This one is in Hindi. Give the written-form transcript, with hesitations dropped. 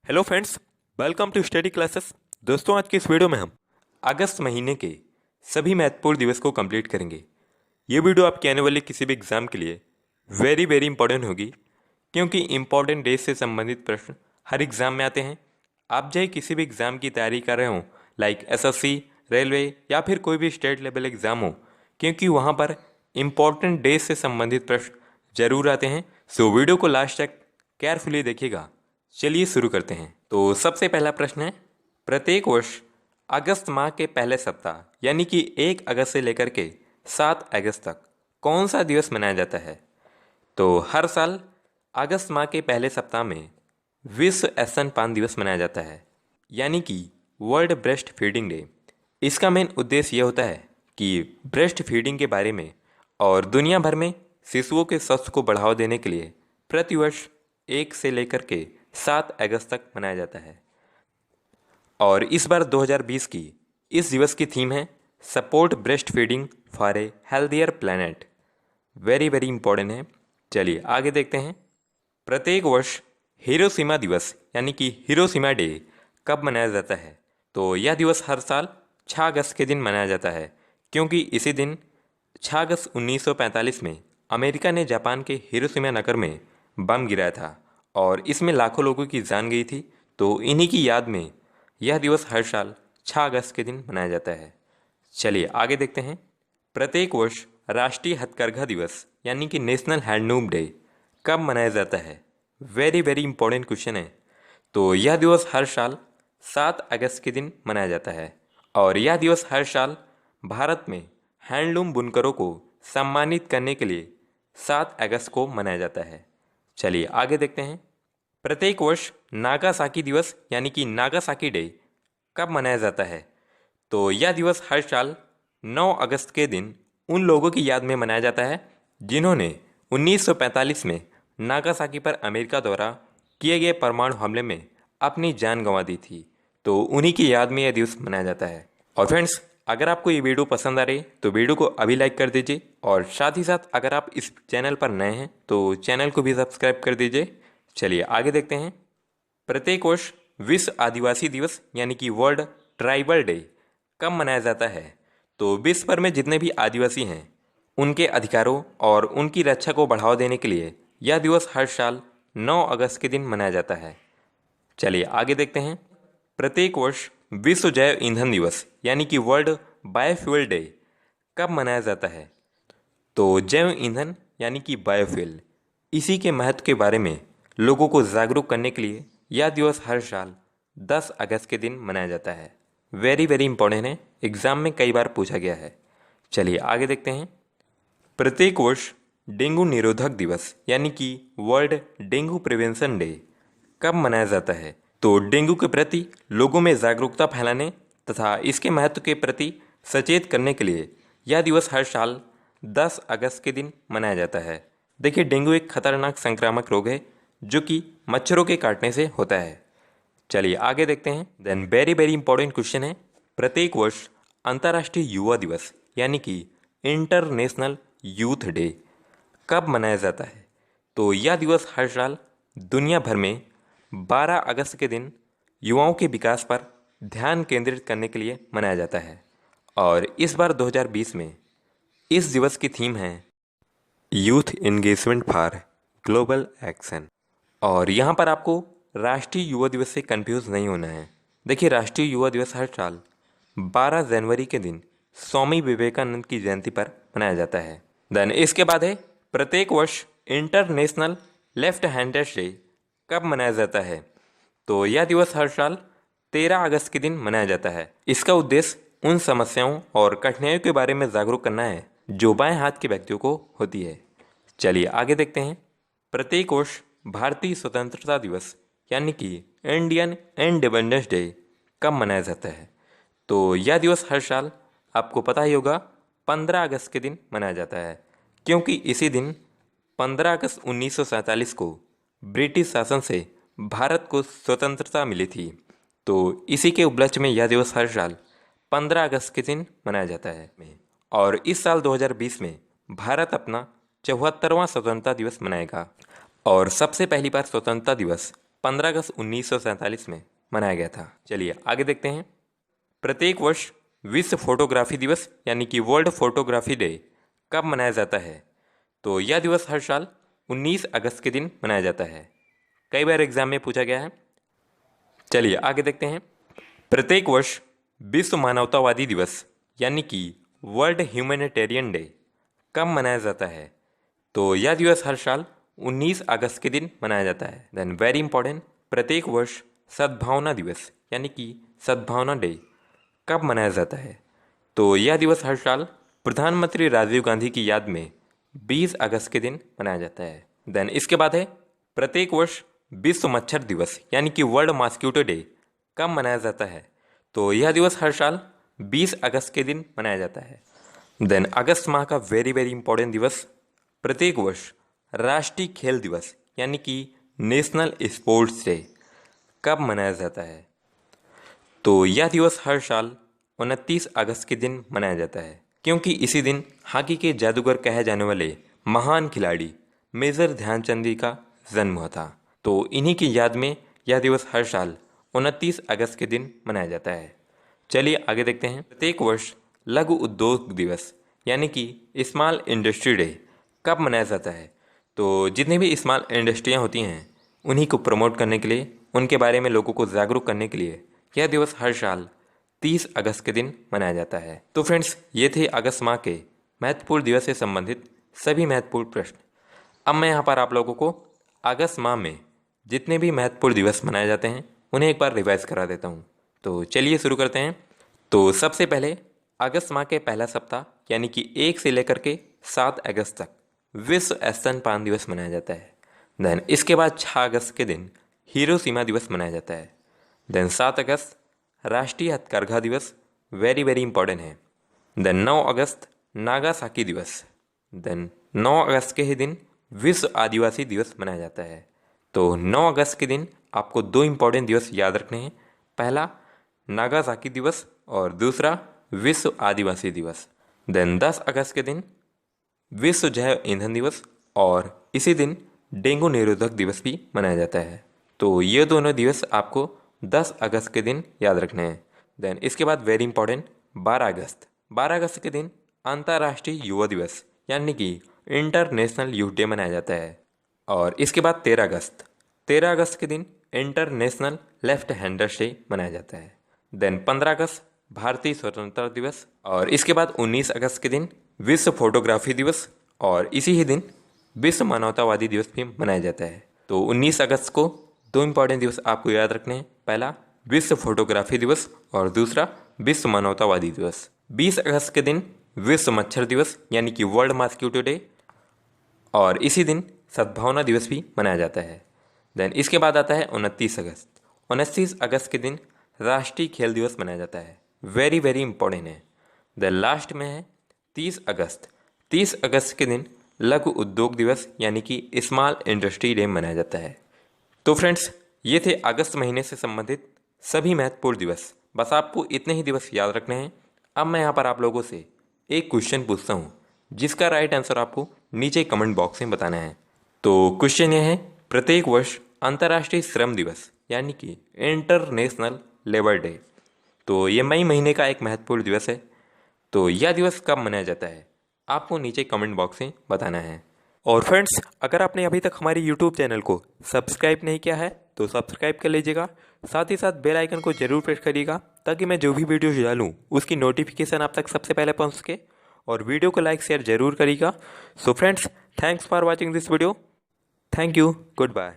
Hello friends, welcome to study classes. दोस्तों, आज की इस वीडियो में हम अगस्त महीने के सभी महत्वपूर्ण दिवस को कंप्लीट करेंगे। ये वीडियो आपके आने वाले किसी भी एग्ज़ाम के लिए वेरी वेरी इंपॉर्टेंट होगी, क्योंकि इंपॉर्टेंट डेज से संबंधित प्रश्न हर एग्ज़ाम में आते हैं। आप चाहे किसी भी एग्ज़ाम की तैयारी कर रहे हो, लाइक एसएससी, रेलवे या फिर कोई भी स्टेट लेवल एग्ज़ाम हो, क्योंकि वहाँ पर इंपॉर्टेंट डेज से संबंधित प्रश्न जरूर आते हैं। सो वीडियो को लास्ट तक केयरफुली देखिएगा। चलिए शुरू करते हैं। तो सबसे पहला प्रश्न है, प्रत्येक वर्ष अगस्त माह के पहले सप्ताह यानी कि 1 अगस्त से लेकर के 7 अगस्त तक कौन सा दिवस मनाया जाता है? तो हर साल अगस्त माह के पहले सप्ताह में विश्व स्तनपान दिवस मनाया जाता है, यानी कि वर्ल्ड ब्रेस्ट फीडिंग डे। इसका मेन उद्देश्य ये होता है कि ब्रेस्ट फीडिंग के बारे में और दुनिया भर में शिशुओं के स्वास्थ्य को बढ़ावा देने के लिए प्रतिवर्ष 1 से लेकर के 7 अगस्त तक मनाया जाता है। और इस बार 2020 की इस दिवस की थीम है support breast feeding for a healthier planet. Very very important है। चलिए आगे देखते हैं। प्रत्येक वर्ष हिरोशिमा दिवस यानी कि हिरोशिमा डे कब मनाया जाता है? तो यह दिवस हर साल 6 अगस्त के दिन मनाया जाता है, क्योंकि इसी दिन 6 अगस्त 1945 में अमेरिका ने जापान के हिरोशिमा नगर में बम गिराया था और इसमें लाखों लोगों की जान गई थी। तो इन्हीं की याद में यह दिवस हर साल 6 अगस्त के दिन मनाया जाता है। चलिए आगे देखते हैं। प्रत्येक वर्ष राष्ट्रीय हथकरघा दिवस यानी कि नेशनल हैंडलूम डे कब मनाया जाता है? वेरी वेरी इंपॉर्टेंट क्वेश्चन है। तो यह दिवस हर साल 7 अगस्त के दिन मनाया जाता है और यह दिवस हर साल भारत में हैंडलूम बुनकरों को सम्मानित करने के लिए 7 अगस्त को मनाया जाता है। चलिए आगे देखते हैं। प्रत्येक वर्ष नागासाकी दिवस यानी कि नागासाकी डे कब मनाया जाता है? तो यह दिवस हर साल 9 अगस्त के दिन उन लोगों की याद में मनाया जाता है जिन्होंने 1945 में नागासाकी पर अमेरिका द्वारा किए गए परमाणु हमले में अपनी जान गंवा दी थी। तो उन्हीं की याद में यह दिवस मनाया जाता है। और फ्रेंड्स, अगर आपको ये वीडियो पसंद आ रही तो वीडियो को अभी लाइक कर दीजिए, और साथ ही साथ अगर आप इस चैनल पर नए हैं तो चैनल को भी सब्सक्राइब कर दीजिए। चलिए आगे देखते हैं। प्रत्येक वर्ष विश्व आदिवासी दिवस यानी कि वर्ल्ड ट्राइबल डे कब मनाया जाता है? तो विश्व भर में जितने भी आदिवासी हैं उनके अधिकारों और उनकी रक्षा को बढ़ावा देने के लिए यह दिवस हर साल 9 अगस्त के दिन मनाया जाता है। चलिए आगे देखते हैं। प्रत्येक वर्ष विश्व जैव ईंधन दिवस यानी कि वर्ल्ड बायोफ्यूल डे कब मनाया जाता है? तो जैव ईंधन यानी कि बायोफ्यूल, इसी के महत्व के बारे में लोगों को जागरूक करने के लिए यह दिवस हर साल 10 अगस्त के दिन मनाया जाता है। वेरी वेरी इंपॉर्टेंट है, एग्जाम में कई बार पूछा गया है। चलिए आगे देखते हैं। प्रत्येक वर्ष डेंगू निरोधक दिवस यानी कि वर्ल्ड डेंगू प्रिवेंशन डे कब मनाया जाता है? तो डेंगू के प्रति लोगों में जागरूकता फैलाने तथा इसके महत्व के प्रति सचेत करने के लिए यह दिवस हर साल 10 अगस्त के दिन मनाया जाता है। देखिए, डेंगू एक खतरनाक संक्रामक रोग है जो कि मच्छरों के काटने से होता है। चलिए आगे देखते हैं। Then very very important question है, प्रत्येक वर्ष अंतर्राष्ट्रीय युवा दिवस यानी कि इंटरनेशनल यूथ डे कब मनाया जाता है? तो यह दिवस हर साल दुनिया भर में 12 अगस्त के दिन युवाओं के विकास पर ध्यान केंद्रित करने के लिए मनाया जाता है। और इस बार 2020 में इस दिवस की थीम है youth engagement for global action. और यहाँ पर आपको राष्ट्रीय युवा दिवस से कंफ्यूज नहीं होना है। देखिए, राष्ट्रीय युवा दिवस हर साल 12 जनवरी के दिन स्वामी विवेकानंद की जयंती पर मनाया जाता है। देन इसके बाद है प्रत्येक वर्ष इंटरनेशनल लेफ्ट हैंडर्स डे कब मनाया जाता है? तो यह दिवस हर साल 13 अगस्त के दिन मनाया जाता है। इसका उद्देश्य उन समस्याओं और कठिनाइयों के बारे में जागरूक करना है जो बाएं हाथ के व्यक्तियों को होती है। चलिए आगे देखते हैं। प्रत्येक वर्ष भारतीय स्वतंत्रता दिवस यानी कि इंडियन इंडिपेंडेंस डे कब मनाया जाता है? तो यह दिवस हर साल आपको पता ही होगा 15 अगस्त के दिन मनाया जाता है, क्योंकि इसी दिन 15 अगस्त 1947 को ब्रिटिश शासन से भारत को स्वतंत्रता मिली थी। तो इसी के उपलक्ष्य में यह दिवस हर साल 15 अगस्त के दिन मनाया जाता है। और इस साल 2020 में भारत अपना 74वां स्वतंत्रता दिवस मनाएगा। और सबसे पहली बार स्वतंत्रता दिवस 15 अगस्त 1947 में मनाया गया था। चलिए आगे देखते हैं। प्रत्येक वर्ष विश्व फोटोग्राफी दिवस यानी कि वर्ल्ड फोटोग्राफी डे कब मनाया जाता है? तो यह दिवस हर साल 19 अगस्त के दिन मनाया जाता है। कई बार एग्जाम में पूछा गया है। चलिए आगे देखते हैं। प्रत्येक वर्ष विश्व मानवतावादी दिवस यानी कि वर्ल्ड ह्यूमैनिटेरियन डे कब मनाया जाता है? तो यह दिवस हर साल 19 अगस्त के दिन मनाया जाता है। देन वेरी इंपॉर्टेंट, प्रत्येक वर्ष सद्भावना दिवस यानी कि सद्भावना डे कब मनाया जाता है? तो यह दिवस हर साल प्रधानमंत्री राजीव गांधी की याद में 20 अगस्त के दिन मनाया जाता है। देन इसके बाद है प्रत्येक वर्ष विश्व मच्छर दिवस यानी कि वर्ल्ड मॉस्किटो डे कब मनाया जाता है? तो यह दिवस हर साल 20 अगस्त के दिन मनाया जाता है। देन अगस्त माह का वेरी वेरी इंपॉर्टेंट दिवस प्रत्येक वर्ष राष्ट्रीय खेल दिवस यानी कि नेशनल स्पोर्ट्स डे कब मनाया जाता है? तो यह दिवस हर साल 29 अगस्त के दिन मनाया जाता है, क्योंकि इसी दिन हॉकी के जादूगर कहे जाने वाले महान खिलाड़ी मेजर ध्यानचंद जी का जन्म हुआ था। तो इन्हीं की याद में यह दिवस हर साल 29 अगस्त के दिन मनाया जाता है। चलिए आगे देखते हैं। प्रत्येक वर्ष लघु उद्योग दिवस यानी कि स्मॉल इंडस्ट्री डे कब मनाया जाता है? तो जितनी भी स्मॉल इंडस्ट्रियाँ होती हैं उन्हीं को प्रमोट करने के लिए, उनके बारे में लोगों को जागरूक करने के लिए यह दिवस हर साल 30 अगस्त के दिन मनाया जाता है। तो फ्रेंड्स, ये थे अगस्त माह के महत्वपूर्ण दिवस से संबंधित सभी महत्वपूर्ण प्रश्न। अब मैं यहाँ पर आप लोगों को अगस्त माह में जितने भी महत्वपूर्ण दिवस मनाए जाते हैं उन्हें एक बार रिवाइज करा देता हूँ। तो चलिए शुरू करते हैं। तो सबसे पहले अगस्त माह के पहला सप्ताह यानी कि 1 से लेकर के 7 अगस्त तक विश्व स्तनपान दिवस मनाया जाता है। देन इसके बाद 6 अगस्त के दिन हिरोशिमा दिवस मनाया जाता है। देन 7 अगस्त राष्ट्रीय हथकरघा दिवस वेरी वेरी इंपॉर्टेंट है। देन 9 अगस्त नागासाकी दिवस। देन 9 अगस्त के ही दिन विश्व आदिवासी दिवस मनाया जाता है। तो 9 अगस्त के दिन आपको 2 इंपॉर्टेंट दिवस याद रखने हैं। पहला नागासाकी दिवस और दूसरा विश्व आदिवासी दिवस। देन 10 अगस्त के दिन विश्व जैव ईंधन दिवस और इसी दिन डेंगू निरोधक दिवस भी मनाया जाता है। तो ये दोनों दिवस आपको 10 अगस्त के दिन याद रखने हैं। देन इसके बाद वेरी इंपॉर्टेंट 12 अगस्त के दिन अंतर्राष्ट्रीय युवा दिवस यानी कि इंटरनेशनल यूथ डे मनाया जाता है। और इसके बाद 13 अगस्त के दिन इंटरनेशनल लेफ्ट हैंडर्स डे मनाया जाता है। देन 15 अगस्त भारतीय स्वतंत्रता दिवस और इसके बाद 19 अगस्त के दिन विश्व फोटोग्राफी दिवस और इसी ही दिन विश्व मानवतावादी दिवस भी मनाया जाता है। तो 19 अगस्त को 2 इंपॉर्टेंट दिवस आपको याद रखने हैं। पहला विश्व फोटोग्राफी दिवस और दूसरा विश्व मानवतावादी दिवस। 20 अगस्त के दिन विश्व मच्छर दिवस यानी कि वर्ल्ड मॉस्किटो डे और इसी दिन सद्भावना दिवस भी मनाया जाता है। देन इसके बाद आता है 29 अगस्त। 29 अगस्त के दिन राष्ट्रीय खेल दिवस मनाया जाता है। वेरी वेरी इंपॉर्टेंट है। देन लास्ट में है 30 अगस्त। 30 अगस्त के दिन लघु उद्योग दिवस यानी कि स्मॉल इंडस्ट्री डे मनाया जाता है। तो फ्रेंड्स, ये थे अगस्त महीने से संबंधित सभी महत्वपूर्ण दिवस। बस आपको इतने ही दिवस याद रखने हैं। अब मैं यहाँ पर आप लोगों से एक क्वेश्चन पूछता हूँ जिसका राइट आंसर आपको नीचे कमेंट बॉक्स में बताना है। तो क्वेश्चन ये है, प्रत्येक वर्ष अंतर्राष्ट्रीय श्रम दिवस यानी कि इंटरनेशनल लेबर डे, तो ये मई महीने का एक महत्वपूर्ण दिवस है। तो यह दिवस कब मनाया जाता है आपको नीचे कमेंट बॉक्स में बताना है। और फ्रेंड्स, अगर आपने अभी तक हमारे यूट्यूब चैनल को सब्सक्राइब नहीं किया है तो सब्सक्राइब कर लीजिएगा। साथ ही साथ बेल आइकन को जरूर प्रेस करिएगा ताकि मैं जो भी वीडियो डालूँ उसकी नोटिफिकेशन आप तक सबसे पहले पहुँच सके। और वीडियो को लाइक शेयर जरूर करिएगा। So friends, thanks for watching this video. Thank you, good bye.